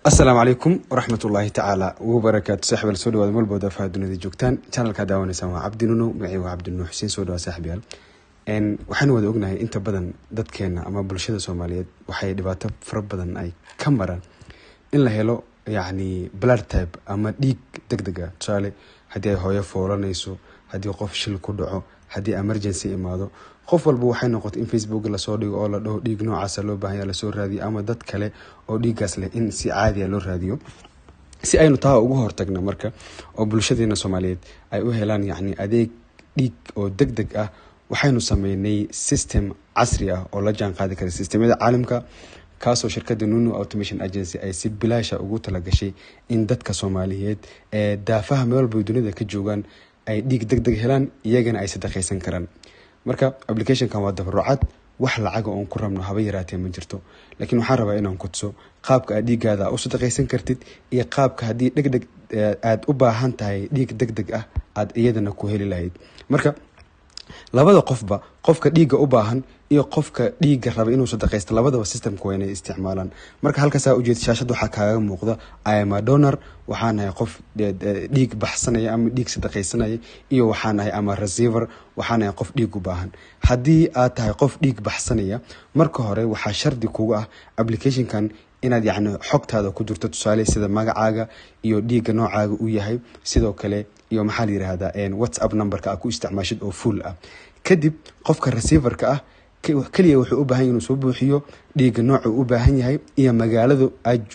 السلام عليكم ورحمة الله تعالى وبركاته. صاحب السود والمول بودا فهدنا ذي جوكتان channel كداون سوا عبد النونو معي وعبد النو حسين سود وصاحبي إن وحنا وذا أجناه أنت بدن ضد كنا أما بالشدة الصومالية وحي دبعته فرب بدن أي كمرة إن له يعني بلار تاب أما ديك دقدقة تشالي هدي هوية فورا نيسو هدي قف شل كدعو هدي emergency إمادو qof walba waxay noqotay in Facebook la soo dhigo oo la dhaho dhiig noocaas loo baahan yahay la soo raadiyo ama dad kale oo dhiigaas leh in si caadi ah loo raadiyo si aynu taa ugu hortagno marka oo bulshadeena Soomaaliyeed ay u helaan yani adeeg dhiig oo degdeg ah waxaynu sameynay system casri ah oo la jaan qaadi kara systemada caalamka kaasoo shirkadda Nunu Automation Agency ay si bilaash ah ugu talagashay in dadka Soomaaliyeed ee daafaha meel walba dunida ka joogan ay dhiig degdeg helaan iyagana ay sadaqaysan karaan marka application kan waa dabarucad wax lacag oo ku rabno haba yaraatee ma jirto laakiin waxaan rabaa inaan ku tuso qaabka aad dhiigaada u sadaqaysan kartid iyo qaabka hadii degdeg aad u baahan tahay dhiig degdeg ah aad iyadana ku heli lahayd marka labada qofba qofka dhiiga u baahan iyo qofka dhiiga raba inuu sadaqaysto labadaba systemku waa inay isticmaalaan marka halkaas u jeed shaashada waxa kaaga muuqda I am a donor waxaan ahay qof dhiig baxsanaya ama dhiig sadaqaysanaya iyo waxaan ahay ama receiver waxaan ahay qof dhiig u baahan hadii aad tahay qof dhiig baxsanaya marka hore waxa shardi kugu ah application kan inaad yani xogtaada ku jirto tusaale sida magacaaga iyo dhiiga noocaaga uu yahay sidoo kale iyo maxaa la yiraahdaa WhatsApp numberka aad ku isticmaashid oo full ah kadib qofka receiverka ah kaliya wuxuu u baahan yahay inuu soo buuxiyo dhiiga nooca uu u baahan yahay iyo magaalada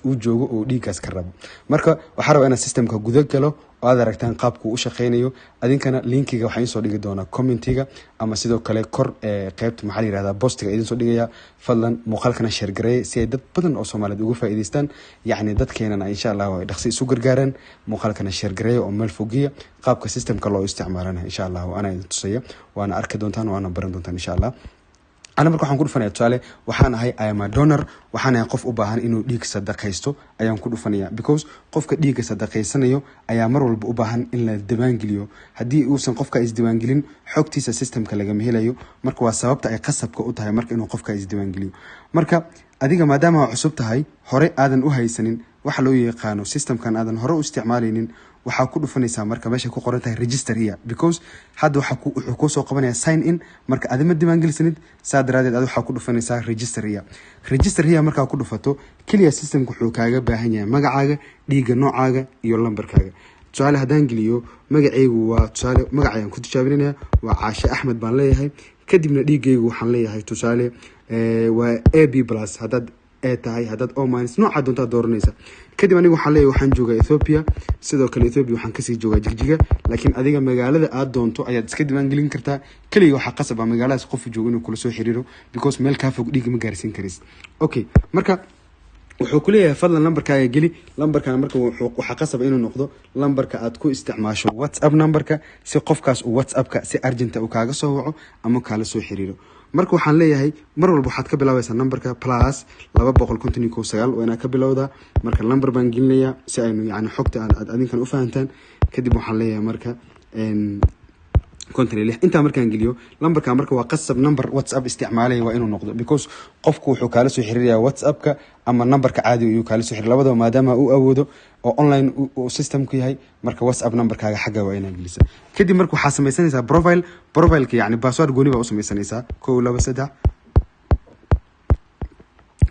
uu joogo oo dhiigaas ka rabo marka waxa rabaa in systemka guda galo oo aad aragtaan qaabku u shaqeynayo adinkana linkiga waxaan soo dhigi doonaa commentiga ama sidoo kale kor qaybta maxaa la yiraahdaa postiga idin soo dhigaya fadlan muuqaalkana share gareey si ay dad badan oo Soomaaliyeed uga faa'iideystaan yani dadkeenana insha Allah way dhaqsi isu gargaaraan muuqaalkana share gareey oo meel fogiya qaabka systemka loo isticmaalana insha Allah waana idin tusaya waana arki doontaan waana baran doontaan insha Allah أنا مركو حنقول فنيا تسأله وحنا هاي I am a donor وحنا قف أباهن إنه ديك صدقيستو أيام كله فنيا because قف كديك صدقيسنيو أيام مرول بأباهن إلا الدبانجليو هدي وسن قف كإز دبانجلين حكتي سيستم كلا جمهيلايو مركو السبب تأي قصب كأوتها مرك إنه قف كإز دبانجليو مركا أديك ما دام عصبتها هاي هراء آذن وهاي سنين وحلو يقانو سيستم كان آذن هراء استعمالين waxa ku dhufanaysa marka meesha ku qoran tahay register here because hadda waxa ku soo qabanaya sign in marka aad ma diiwaan gelisanid saadaradeed aad waxa ku dhufanaysa register here marka ku dhufato kaliya systemku wuxuu kaaga baahan yahay magacaaga dhiiga noocaaga iyo lambarkaaga tusaale hadaan geliyo magacaygu waa tusaale magacayaan ku tijaabinayna waa Caashe Axmed baan leeyahay kadibna dhiigaygu waxaan leeyahay tusaale waa AB+ hadad tahay hadad O- nooca doonta dooranaysa kadib anigu waxaan leeyahay waxaan joogaa Ethiopia sidoo kale Ethiopia waxaan ka sii joogaa Jigjiga laakiin adiga magaalada aad doonto ayaad iska diiwaan gelin kartaa kaliya waxa qasab ah magaaladaas qof joogo inuu kula soo xiriiro because meel ka fog dhiig ma gaarsiin karis okay marka wuxuu ku leeyahay fadlan lambarkaaga geli lambarkaaga marka waxa qasab inuu noqdo lambarka aad ku isticmaasho WhatsApp numberka si qofkaas uu WhatsAppka si urgent ah kaaga soo waco ama kala soo xiriiro marka waxaan leeyahay mar walba waxaad ka bilaabaysaa numberka plus 259 waana ka bilowda marka number baan gelinayaa si aynu yani xogta aad adinkan u fahantaan kadib waxaan leeyahay marka konton inta markaan geliyo lambarka marka waa qasab number WhatsApp isticmaalay waa inuu noqdo because qofku wuxuu kala soo xiriiriyaa WhatsAppka ama numberka caadi uu kala soo xiriir labadaba maadaama uu awoodo oo online uu systemku yahay marka WhatsApp numberkaaga xagga waa inaad gelisaa kadib marka waxa samaysanaysaa profile-ka yani password gooni baa u samaysanaysaa 1 2 3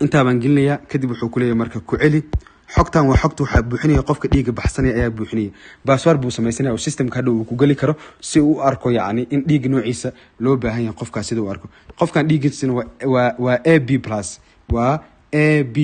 inta baan gelinayaa kadib wuxuu ku leeyahay marka ku celi xogtan waa xogtu waxa buuxinaya qofka dhiiga baxsanaya ayaa buuxinaya password buu samaysanaya oo systemka hadhow uu ku gali karo si uu arko yani in dhiig noociisa loo baahan yahay qofkaas sida uu arko qofkan dhiigiisana waa AB+ waa AB+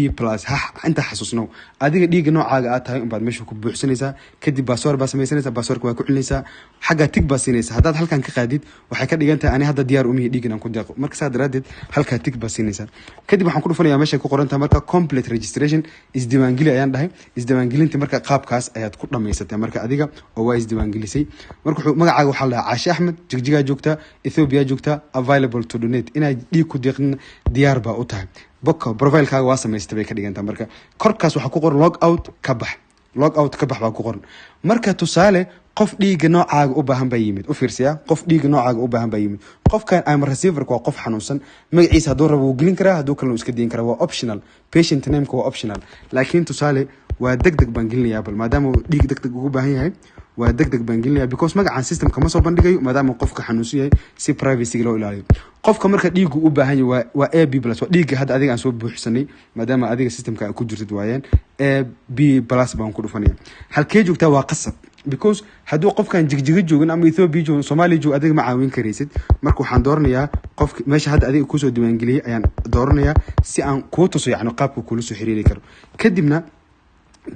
inta xasuusno adiga dhiiga noocaaga aad tahay baad meesha ku buuxsanaysaa kadib password baa samaysanaysaa passwordka waa ku celinaysaa xagga tig baa siinaysaa hadaad halkan ka qaadid waxay ka dhigan tahay ani hadda diyaar u mihi dhiigan ku deeqo marka saadaradeed halka tig baa siinaysaa kadib waxaan ku dhufanayaa meesha ku qoran tahay marka complete registration isdiiwaangeli ayaan dhahay isdiiwaangelinta marka qaabkaas ayaad ku dhameysatay marka adiga oo waa isdiiwaangelisay marka magacaaga waxa la Caashe Axmed Jigjiga joogta Ethiopia joogta available to donate inay dhiig ku deeqin diyaar baa u tahay boko profile-kaaga waa samaystay bay ka dhigantaa marka korkaas waxa ku qoran log out ka bax log out ka bax baa ku qoran. Marka tusaale qof dhiiga noocaaga u baahan baa yimid u fiirsiya qof dhiiga noocaaga u baahan baa yimid qofkan I'm receiver waa qof xanuunsan magaciisa haduu rabo uu gelin karaa haduu kale iska diin karaa waa optional patient name waa optional laakiin tusaale waa degdeg baan gelinayaa bal maadaama dhiig degdeg ugu baahan yahay waa degdeg baan gelinayaa because magacaan system kama soo bandhigayo maadaama qofka xanuunsan yahay si privacy loo ilaaliyo qofka marka dhiigu u baahan yahay waa AB+ waa dhiiga hadda adiga aan soo buuxsanay maadaama adiga systemka ku jirtid waayeen AB+ baan ku dhufanaya halkee joogtaa waa qasab because haduu qofkan jigjiga joogin ama Ethiopia joogin Soomaaliya joog adiga ma caawin kareysid marka waxaan dooranayaa qofka meesha hadda adiga ku soo diiwaan galiyay ayaan dooranayaa si aan ku tuso yacni qaabka kula soo xiriiri karo kadibna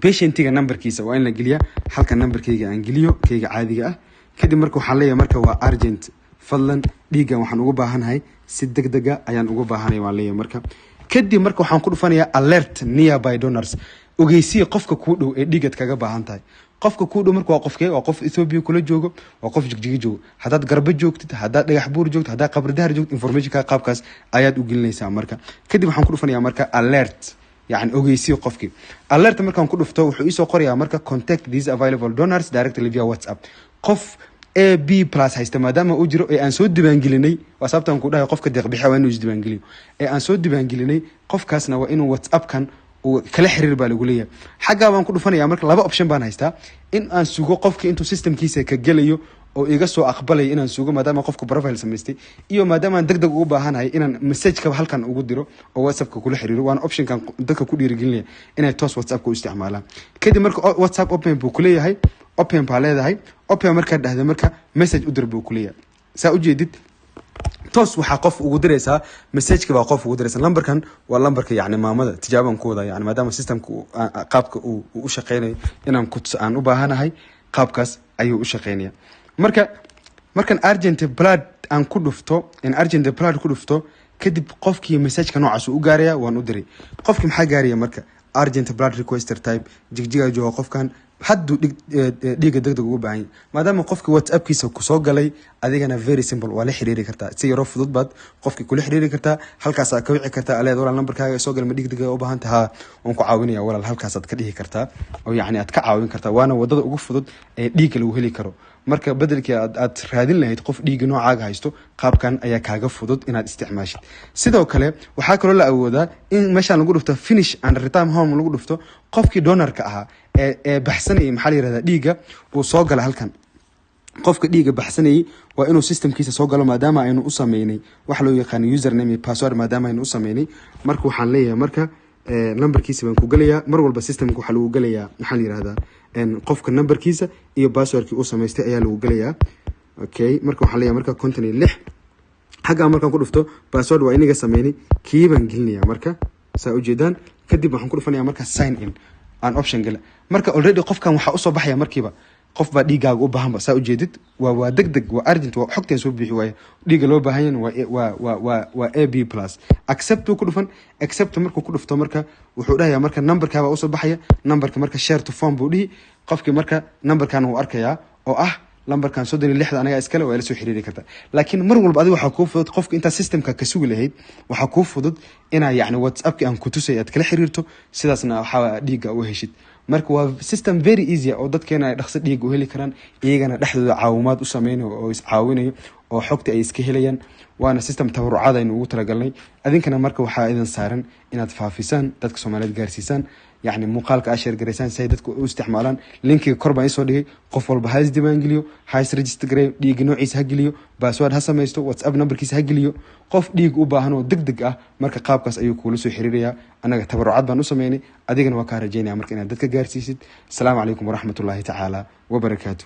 patientiga numberkiisa waa in la geliyaa halka numberkayga aan geliyo kayga caadiga ah kadib marka waxaan leeyahay marka waa urgent fadlan dhiigan waxaan ugu baahanahay si degdeg ah ayaan ugu baahanahay waan leeyahay marka kadib marka waxaan ku dhufanayaa alert nearby donors ogeysiye qofka ku dhow ee dhiigad kaga baahan tahay qofka ku dhow marka waa qofkee waa qof Ethiopia kula joogo waa qof jigjiga joogo hadaad garba joogtid hadaad dhagax buur joogtid hadaad qabri dahar joogtid information ka qaabkaas ayaad u gelinaysaa marka kadib waxaan ku dhufanayaa marka alert يعني ogeysiyo qofkii alert markaan ku dhufto wuxuu isoo qorayaa marka contact these available donors directly via WhatsApp qof AB+ haysta maadaama uu jiro ee aan soo diiwaan gelinay WhatsApp-tan ku dhahay qofka deeq bixi waa inuu diiwaan geliyo ee aan soo diiwaan gelinay qofkaasna waa inuu WhatsApp kan uu kala xiriir baa lagu leeyahay xagga baan ku dhufanayaa marka laba option baan haystaa in aan sugo qofkii intuu systemkiisa ka gelayo oo iga soo aqbalay inaan sugo maadaama qofku profile samaystay iyo maadaama aan degdeg ugu baahanahay inaan message ka halkan ugu diro oo WhatsApp ka kula xiriiro waan option kan dadka ku dhiirigelinaya inay toos WhatsApp ku isticmaalaan kadib marka WhatsApp open buu ku leeyahay open baa leedahay open marka dhahdo marka message u dir buu ku leeyahay saa u jeedid toos waxa qof ugu diraysaa message ka waa qof ugu diraysaa numberkan waa numberka yacni maamada tijaaban ku wada yacni maadaama systemka qaabka uu u shaqeynayo inaan ku aan u baahanahay qaabkaas ayuu u shaqeynaya markan urgent blood aan ku dhufto in urgent blood ku dhufto kadib qofkii message-ka noocaas u gaaraya waan u diray qofkii maxaa gaaraya marka urgent blood requester type jigjiga jooga qofkan hadduu dhiiga degdeg ugu baahan yahay maadaama qofkii WhatsApp-kiisa ku soo galay adigana very simple waa la xiriiri kartaa si yaro fudud baad qofkii kula xiriiri kartaa halkaas aad ka wici kartaa aleed walaal numberkaaga soo gal ma dhiig degdeg u baahan tahay waan ku caawinaya walaal halkaas aad ka dhihi kartaa oo yacni aad ka caawin kartaa waana wadada ugu fudud ee dhiiga lagu heli karo marka bedelkii aad raadin lahayd qof dhiiga noocaaga haysto qaabkan ayaa kaaga fudud inaad isticmaashid sidoo kale waxaa kaloo la awoodaa in meeshaan lagu dhufto finish and return home lagu dhufto qofkii donorka ahaa ee baxsanayay maxaa la yiraahdaa dhiiga uu soo gala halkan qofka dhiiga baxsanayay waa inuu systemkiisa soo galo maadaama aynu u sameynay wax loo yaqaan username iyo password maadaama aynu u sameynay marka waxaan leeyahay marka numberkiisa baan ku galayaa mar walba systemka waxa lagu galayaa maxaa la yiraahdaa qofka numberkiisa iyo passwordkii uu sameystay ayaa lagu galayaa okay marka waxaan leeyahay marka 56 xaga markaan ku dhufto password waa inaga sameynay kiiban gelinayaa marka saa u jeedaan kadib waxaan ku dhufanayaa marka sign in aan option gala marka already qofkan waxa u soo baxaya markiiba qof baa dhiigaaga u baahan ba saa u jeedid waa degdeg waa urgent waa xogteen soo bixi waaya dhiiga loo baahan yahay waa AB+ accept ku dhufan accept markuu ku dhufto marka wuxuu dhahayaa marka numberkaaga u soo baxaya numberka marka share to form buu dhihi qofkii marka numberkan uu arkayaa oo ah numberkan 36 anaga iskale waa la soo xiriiri kartaa laakiin mar walba adiga waxa ku fudud qofka inta systemka ka sugi lahayd waxa ku fudud ina yacni WhatsApp-ki aan ku tusay aad kala xiriirto sidaasna waxa dhiiga u heshid marka waa system very easy oo dadkeena ay dhaqso dhiig u heli karaan iyagana dhaxdooda caawimaad u sameeyno oo is caawinayo oo xogta ay iska helayaan waana system tabarucaad aynu ugu talagalnay adinkana marka waxaa idin saaran inaad faafisaan dadka Soomaaliyeed gaarsiisaan يعني مقالك أشير جريسان سيدتك واستعمالان لينك كربا يسودي قفل بهاز ديوان جليو هايس ريجستر جري ديج نوعيس هجليو باسورد هسا مايستو واتساب نمبر كيس هجليو قف ديج وباهنو دق مركا قابكاس أيو كولسو حريريا أنا تبرعات بانو سميني أديقن وكارجيني أمرك إنا دتك جارسيسيد السلام عليكم ورحمة الله تعالى وبركاته